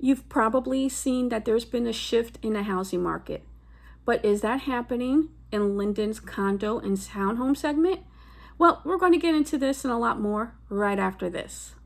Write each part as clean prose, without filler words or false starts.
You've probably seen that there's been a shift in the housing market, but is that happening in Linden's condo and townhome segment? Well, we're going to get into this and a lot more right after this.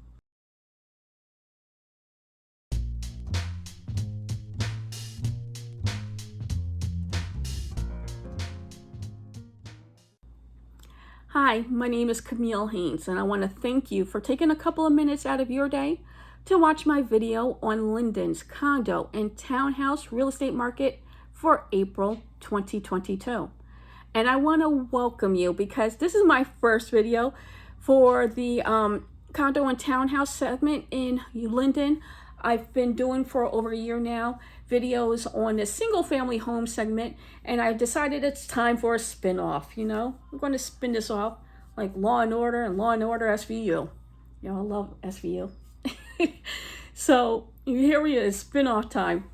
Hi, my name is Camille Haynes, and I want to thank you for taking a couple of minutes out of your day to watch my video on Linden's condo and townhouse real estate market for April 2022. And I want to welcome you because this is my first video for the condo and townhouse segment in Linden. I've been doing for over a year now videos on the single family home segment, and I decided it's time for a spin-off. We're going to spin this off like Law and Order and Law and Order SVU. I love SVU. So here it is, spin-off time.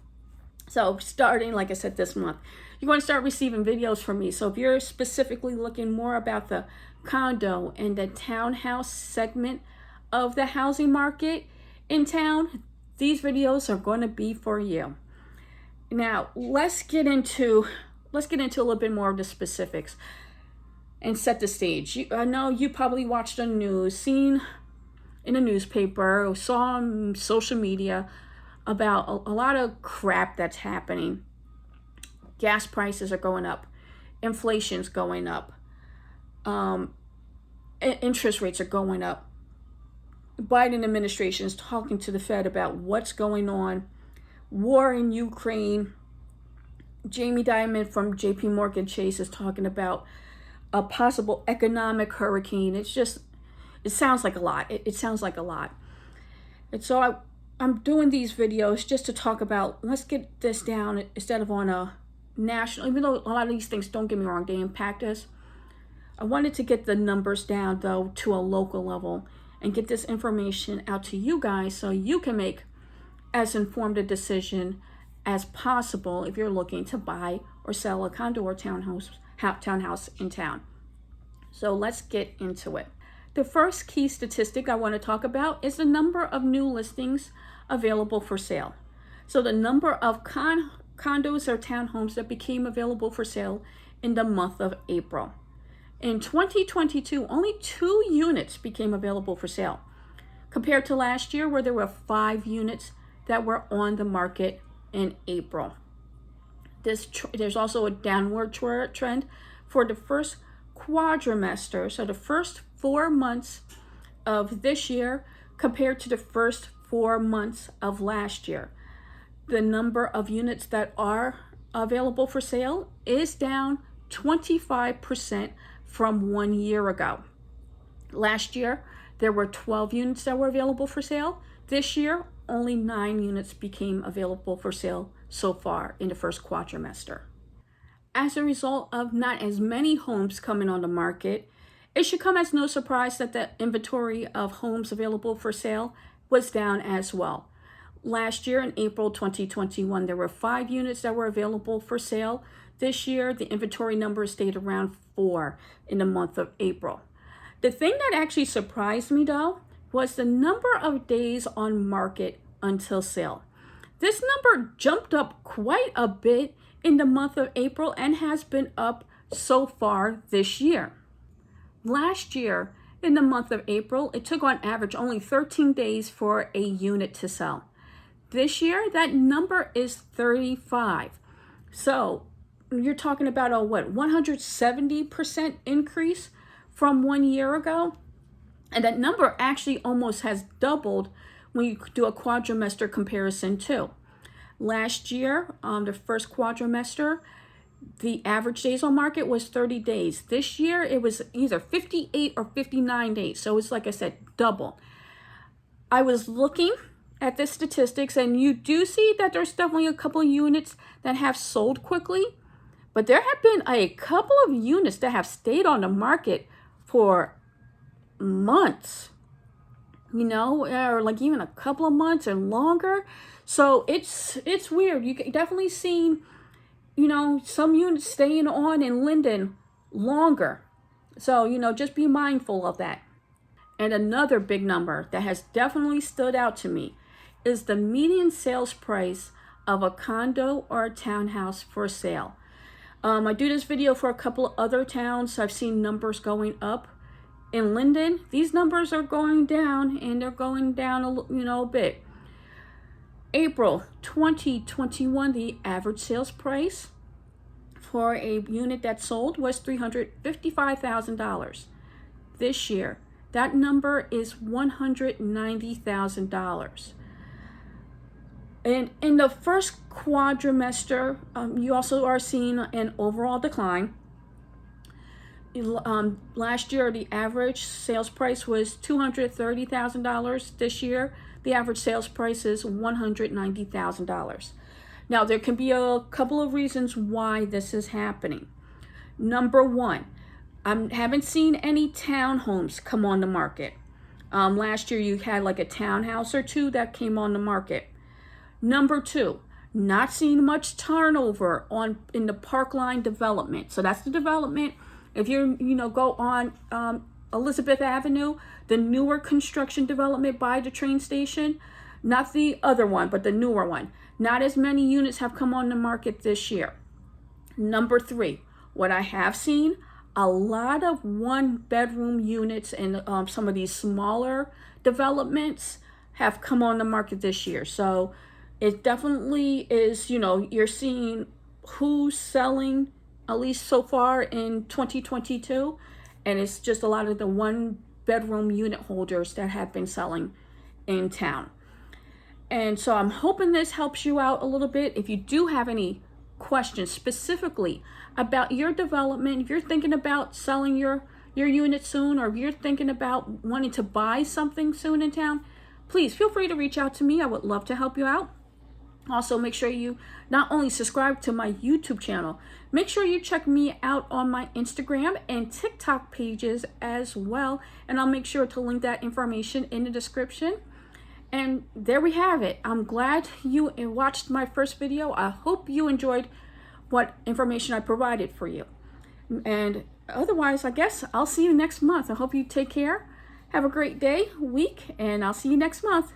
So starting, like I said, this month, you're going to start receiving videos from me. So if you're specifically looking more about the condo and the townhouse segment of the housing market in town, these videos are going to be for you. Now, let's get into a little bit more of the specifics and set the stage. I know you probably watched the news, seen in a newspaper, or saw on social media about a lot of crap that's happening. Gas prices are going up, inflation's going up, interest rates are going up. Biden administration is talking to the Fed about what's going on, war in Ukraine. Jamie Dimon from JP Morgan Chase is talking about a possible economic hurricane. It sounds like a lot. It sounds like a lot. And so I'm doing these videos just to talk about, let's get this down instead of on a national, even though a lot of these things, don't get me wrong, they impact us. I wanted to get the numbers down though to a local level and get this information out to you guys so you can make as informed a decision as possible if you're looking to buy or sell a condo or townhouse in town. So let's get into it. The first key statistic I want to talk about is the number of new listings available for sale. So the number of condos or townhomes that became available for sale in the month of April. In 2022, only 2 units became available for sale, compared to last year where there were 5 units that were on the market in April. There's also a downward trend for the first quadrimester, so the first 4 months of this year compared to the first 4 months of last year. The number of units that are available for sale is down 25% from 1 year ago. Last year, there were 12 units that were available for sale. This year, only 9 units became available for sale so far in the first quadrimester. As a result of not as many homes coming on the market, it should come as no surprise that the inventory of homes available for sale was down as well. Last year in April 2021, there were 5 units that were available for sale. This year, the inventory number stayed around 4 in the month of April. The thing that actually surprised me though was the number of days on market until sale. This number jumped up quite a bit in the month of April and has been up so far this year. Last year, in the month of April, it took on average only 13 days for a unit to sell. This year, that number is 35. So you're talking about a 170% increase from 1 year ago? And that number actually almost has doubled when you do a quadrimester comparison too. Last year, the first quadrimester, the average days on market was 30 days. This year, it was either 58 or 59 days. So it's, like I said, double. I was looking at the statistics, and you do see that there's definitely a couple of units that have sold quickly, but there have been a couple of units that have stayed on the market for months, or like even a couple of months or longer. So it's weird. You can definitely seen, some units staying on in Linden longer. So, just be mindful of that. And another big number that has definitely stood out to me is the median sales price of a condo or a townhouse for sale. I do this video for a couple of other towns. I've seen numbers going up. In Linden, these numbers are going down, and they're going down a bit. April 2021, the average sales price for a unit that sold was $355,000. This year, that number is $190,000. And in the first quadrimester, you also are seeing an overall decline. Last year, the average sales price was $230,000. This year, the average sales price is $190,000. Now, there can be a couple of reasons why this is happening. Number one, I haven't seen any townhomes come on the market. Last year, you had like a townhouse or two that came on the market. Number two, not seeing much turnover in the Parkline development. So that's the development. If you go on Elizabeth Avenue, the newer construction development by the train station, not the other one, but the newer one. Not as many units have come on the market this year. Number three, what I have seen, a lot of one-bedroom units in some of these smaller developments have come on the market this year. So it definitely is, you're seeing who's selling, at least so far in 2022, and it's just a lot of the one-bedroom unit holders that have been selling in town. And so I'm hoping this helps you out a little bit. If you do have any questions specifically about your development, if you're thinking about selling your unit soon, or if you're thinking about wanting to buy something soon in town, please feel free to reach out to me. I would love to help you out. Also, make sure you not only subscribe to my YouTube channel, make sure you check me out on my Instagram and TikTok pages as well. And I'll make sure to link that information in the description. And there we have it. I'm glad you watched my first video. I hope you enjoyed what information I provided for you. And otherwise, I guess I'll see you next month. I hope you take care. Have a great day, week, and I'll see you next month.